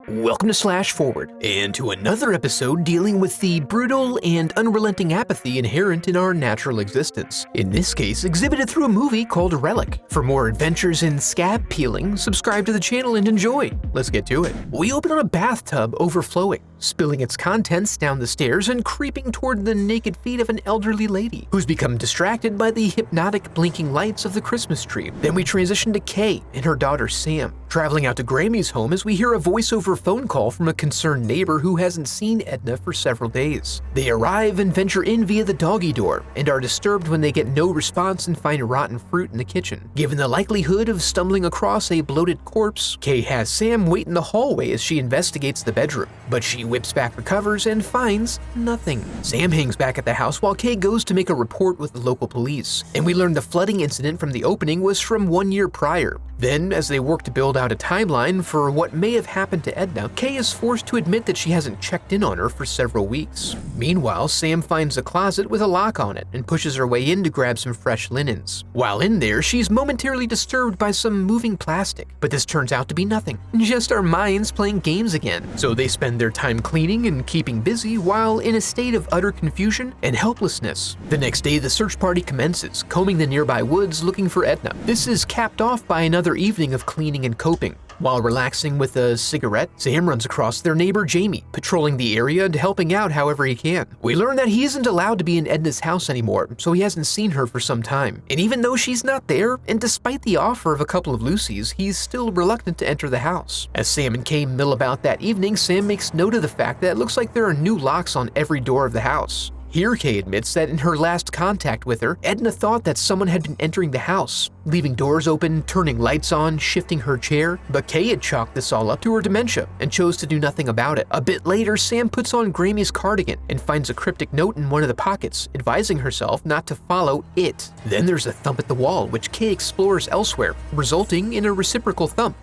Welcome to Slash Forward, and to another episode dealing with the brutal and unrelenting apathy inherent in our natural existence. In this case, exhibited through a movie called Relic. For more adventures in scab peeling, subscribe to the channel and enjoy. Let's get to it. We open on a bathtub overflowing, spilling its contents down the stairs and creeping toward the naked feet of an elderly lady who's become distracted by the hypnotic blinking lights of the Christmas tree. Then we transition to Kay and her daughter Sam, traveling out to Grammy's home as we hear a voiceover phone call from a concerned neighbor who hasn't seen Edna for several days. They arrive and venture in via the doggy door and are disturbed when they get no response and find rotten fruit in the kitchen. Given the likelihood of stumbling across a bloated corpse, Kay has Sam wait in the hallway as she investigates the bedroom, but she whips back the covers and finds nothing. Sam hangs back at the house while Kay goes to make a report with the local police, and we learn the flooding incident from the opening was from 1 year prior. Then, as they work to build out a timeline for what may have happened to Edna, Kay is forced to admit that she hasn't checked in on her for several weeks. Meanwhile, Sam finds a closet with a lock on it and pushes her way in to grab some fresh linens. While in there, she's momentarily disturbed by some moving plastic, but this turns out to be nothing, just our minds playing games again. So they spend their time cleaning and keeping busy while in a state of utter confusion and helplessness. The next day, the search party commences, combing the nearby woods looking for Edna. This is capped off by another evening of cleaning and coping. While relaxing with a cigarette, Sam runs across their neighbor Jamie, patrolling the area and helping out however he can. We learn that he isn't allowed to be in Edna's house anymore, so he hasn't seen her for some time. And even though she's not there, and despite the offer of a couple of Lucy's, he's still reluctant to enter the house. As Sam and Kay mill about that evening, Sam makes note of the fact that it looks like there are new locks on every door of the house. Here, Kay admits that in her last contact with her, Edna thought that someone had been entering the house, leaving doors open, turning lights on, shifting her chair, but Kay had chalked this all up to her dementia and chose to do nothing about it. A bit later, Sam puts on Grammy's cardigan and finds a cryptic note in one of the pockets, advising herself not to follow it. Then there's a thump at the wall, which Kay explores elsewhere, resulting in a reciprocal thump.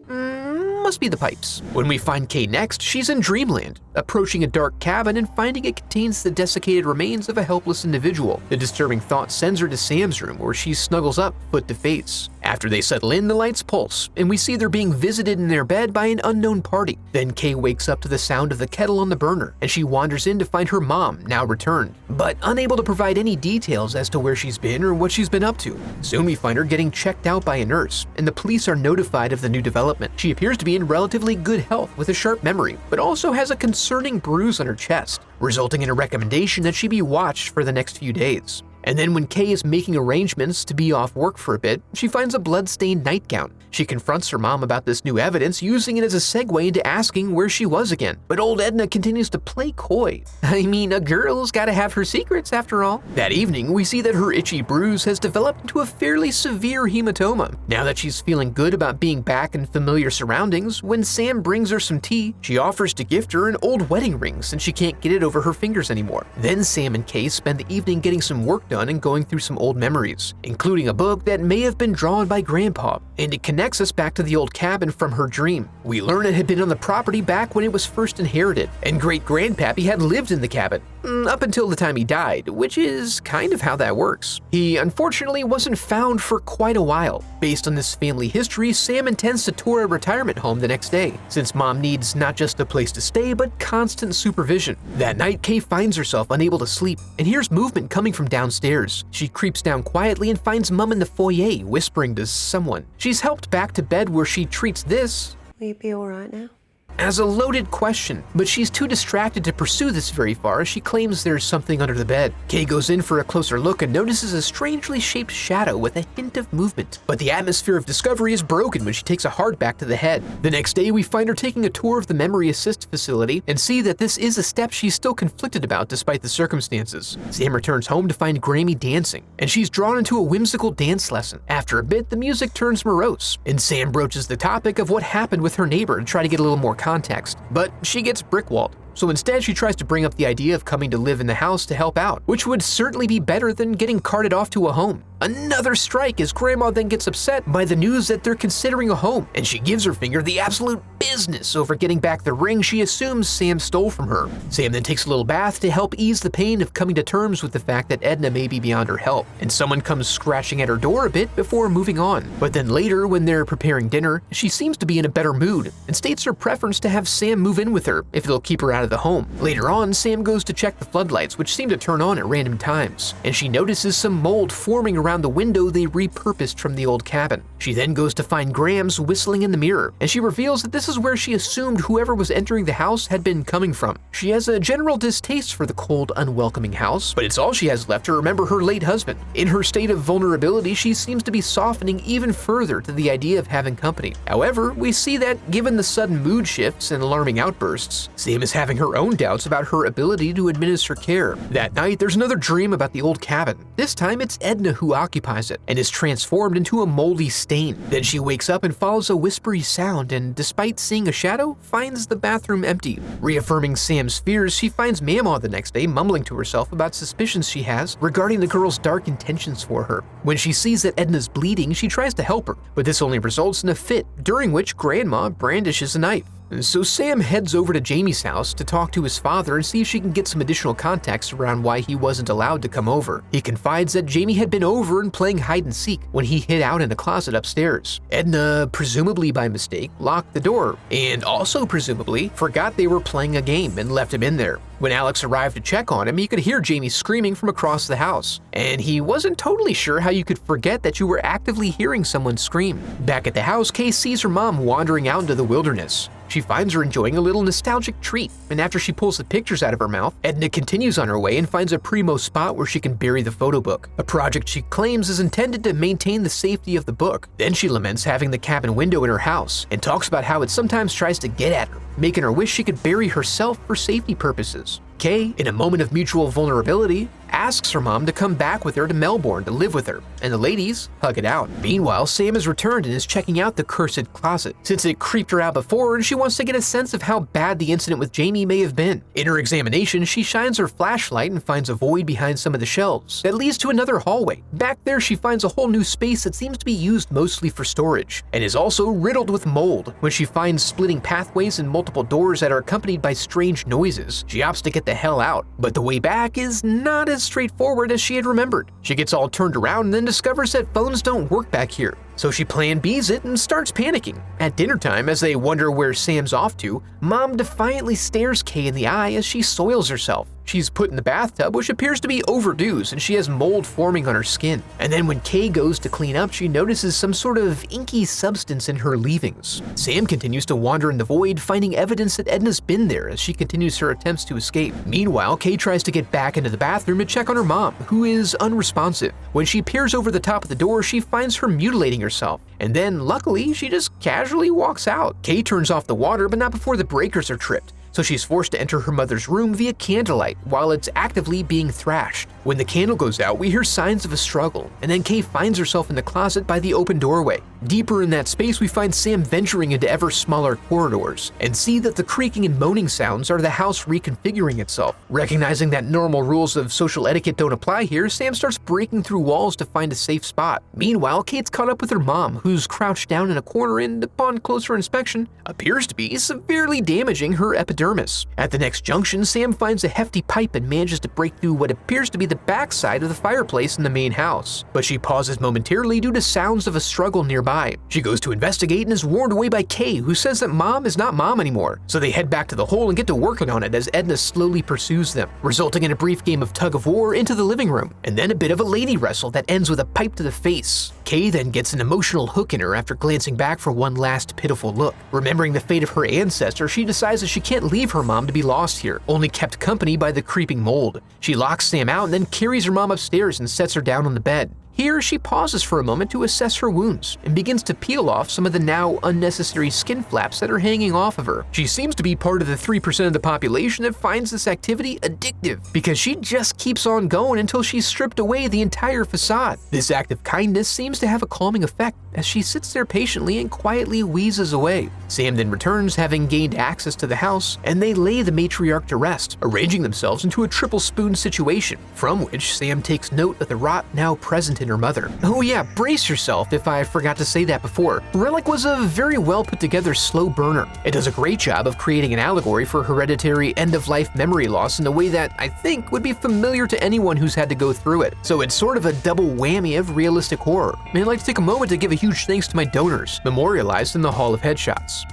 Must be the pipes. When we find Kay next, she's in dreamland, approaching a dark cabin and finding it contains the desiccated remains of a helpless individual. The disturbing thought sends her to Sam's room, where she snuggles up, foot to face. After they settle in, the lights pulse, and we see they're being visited in their bed by an unknown party. Then Kay wakes up to the sound of the kettle on the burner, and she wanders in to find her mom, now returned, but unable to provide any details as to where she's been or what she's been up to. Soon we find her getting checked out by a nurse, and the police are notified of the new development. She appears to be in relatively good health with a sharp memory, but also has a concerning bruise on her chest, resulting in a recommendation that she be watched for the next few days. And then when Kay is making arrangements to be off work for a bit, she finds a blood-stained nightgown. She confronts her mom about this new evidence, using it as a segue into asking where she was again. But old Edna continues to play coy. I mean, a girl's gotta have her secrets after all. That evening, we see that her itchy bruise has developed into a fairly severe hematoma. Now that she's feeling good about being back in familiar surroundings, when Sam brings her some tea, she offers to gift her an old wedding ring since she can't get it over her fingers anymore. Then Sam and Kay spend the evening getting some work done and going through some old memories, including a book that may have been drawn by Grandpa, and it connects us back to the old cabin from her dream. We learn it had been on the property back when it was first inherited, and Great-Grandpappy had lived in the cabin, up until the time he died, which is kind of how that works. He unfortunately wasn't found for quite a while. Based on this family history, Sam intends to tour a retirement home the next day, since Mom needs not just a place to stay, but constant supervision. That night, Kay finds herself unable to sleep, and hears movement coming from downstairs. She creeps down quietly and finds Mom in the foyer, whispering to someone. She's helped back to bed, where she treats this Will you be all right now? as a loaded question, but she's too distracted to pursue this very far as she claims there's something under the bed. Kay goes in for a closer look and notices a strangely shaped shadow with a hint of movement, but the atmosphere of discovery is broken when she takes a hard back to the head. The next day, we find her taking a tour of the Memory Assist facility and see that this is a step she's still conflicted about despite the circumstances. Sam returns home to find Grammy dancing, and she's drawn into a whimsical dance lesson. After a bit, the music turns morose, and Sam broaches the topic of what happened with her neighbor to try to get a little more context, but she gets brickwalled. So instead, she tries to bring up the idea of coming to live in the house to help out, which would certainly be better than getting carted off to a home. Another strike as Grandma then gets upset by the news that they're considering a home, and she gives her finger the absolute business over getting back the ring she assumes Sam stole from her. Sam then takes a little bath to help ease the pain of coming to terms with the fact that Edna may be beyond her help, and someone comes scratching at her door a bit before moving on. But then later, when they're preparing dinner, she seems to be in a better mood and states her preference to have Sam move in with her if it'll keep her out of the home. Later on, Sam goes to check the floodlights, which seem to turn on at random times, and she notices some mold forming around the window they repurposed from the old cabin. She then goes to find Grams whistling in the mirror, and she reveals that this is where she assumed whoever was entering the house had been coming from. She has a general distaste for the cold, unwelcoming house, but it's all she has left to remember her late husband. In her state of vulnerability, she seems to be softening even further to the idea of having company. However, we see that, given the sudden mood shifts and alarming outbursts, Sam is having her own doubts about her ability to administer care. That night, there's another dream about the old cabin. This time, it's Edna who occupies it and is transformed into a moldy stain. Then she wakes up and follows a whispery sound and, despite seeing a shadow, finds the bathroom empty. Reaffirming Sam's fears, she finds Mamaw the next day mumbling to herself about suspicions she has regarding the girl's dark intentions for her. When she sees that Edna's bleeding, she tries to help her, but this only results in a fit, during which Grandma brandishes a knife. So Sam heads over to Jamie's house to talk to his father and see if she can get some additional context around why he wasn't allowed to come over. He confides that Jamie had been over and playing hide and seek when he hid out in a closet upstairs. Edna, presumably by mistake, locked the door, and also presumably forgot they were playing a game and left him in there. When Alex arrived to check on him, he could hear Jamie screaming from across the house, and he wasn't totally sure how you could forget that you were actively hearing someone scream. Back at the house, Kay sees her mom wandering out into the wilderness. She finds her enjoying a little nostalgic treat, and after she pulls the pictures out of her mouth, Edna continues on her way and finds a primo spot where she can bury the photo book, a project she claims is intended to maintain the safety of the book. Then she laments having the cabin window in her house and talks about how it sometimes tries to get at her, making her wish she could bury herself for safety purposes. Kay, in a moment of mutual vulnerability, asks her mom to come back with her to Melbourne to live with her, and the ladies hug it out. Meanwhile, Sam has returned and is checking out the cursed closet, since it creeped her out before and she wants to get a sense of how bad the incident with Jamie may have been. In her examination, she shines her flashlight and finds a void behind some of the shelves that leads to another hallway. Back there, she finds a whole new space that seems to be used mostly for storage, and is also riddled with mold. When she finds splitting pathways and multiple doors that are accompanied by strange noises, she opts to get the hell out. But the way back is not as straightforward as she had remembered. She gets all turned around and then discovers that phones don't work back here. So she plan B's it and starts panicking. At dinner time, as they wonder where Sam's off to, Mom defiantly stares Kay in the eye as she soils herself. She's put in the bathtub, which appears to be overdue since she has mold forming on her skin. And then when Kay goes to clean up, she notices some sort of inky substance in her leavings. Sam continues to wander in the void, finding evidence that Edna's been there as she continues her attempts to escape. Meanwhile, Kay tries to get back into the bathroom to check on her mom, who is unresponsive. When she peers over the top of the door, she finds her mutilating herself. And then, luckily, she just casually walks out. Kay turns off the water, but not before the breakers are tripped, so she's forced to enter her mother's room via candlelight while it's actively being thrashed. When the candle goes out, we hear signs of a struggle, and then Kay finds herself in the closet by the open doorway. Deeper in that space, we find Sam venturing into ever smaller corridors and see that the creaking and moaning sounds are the house reconfiguring itself. Recognizing that normal rules of social etiquette don't apply here, Sam starts breaking through walls to find a safe spot. Meanwhile, Kate's caught up with her mom, who's crouched down in a corner and, upon closer inspection, appears to be severely damaging her epidermis. At the next junction, Sam finds a hefty pipe and manages to break through what appears to be the backside of the fireplace in the main house. But she pauses momentarily due to sounds of a struggle nearby. She goes to investigate and is warned away by Kay, who says that Mom is not Mom anymore. So they head back to the hole and get to working on it as Edna slowly pursues them, resulting in a brief game of tug-of-war into the living room, and then a bit of a lady wrestle that ends with a pipe to the face. Kay then gets an emotional hook in her after glancing back for one last pitiful look. Remembering the fate of her ancestor, she decides that she can't leave her mom to be lost here, only kept company by the creeping mold. She locks Sam out and then carries her mom upstairs and sets her down on the bed. Here, she pauses for a moment to assess her wounds and begins to peel off some of the now unnecessary skin flaps that are hanging off of her. She seems to be part of the 3% of the population that finds this activity addictive, because she just keeps on going until she's stripped away the entire facade. This act of kindness seems to have a calming effect as she sits there patiently and quietly wheezes away. Sam then returns, having gained access to the house, and they lay the matriarch to rest, arranging themselves into a triple spoon situation, from which Sam takes note of the rot now present in in her mother. Oh yeah, brace yourself if I forgot to say that before. Relic was a very well put together slow burner. It does a great job of creating an allegory for hereditary end-of-life memory loss in a way that I think would be familiar to anyone who's had to go through it. So it's sort of a double whammy of realistic horror. And I'd like to take a moment to give a huge thanks to my donors, memorialized in the Hall of Headshots.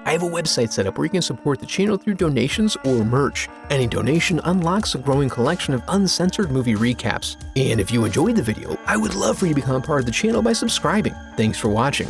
I have a website set up where you can support the channel through donations or merch. Any donation unlocks a growing collection of uncensored movie recaps. And if you enjoyed the video, I would love for you to become a part of the channel by subscribing. Thanks for watching.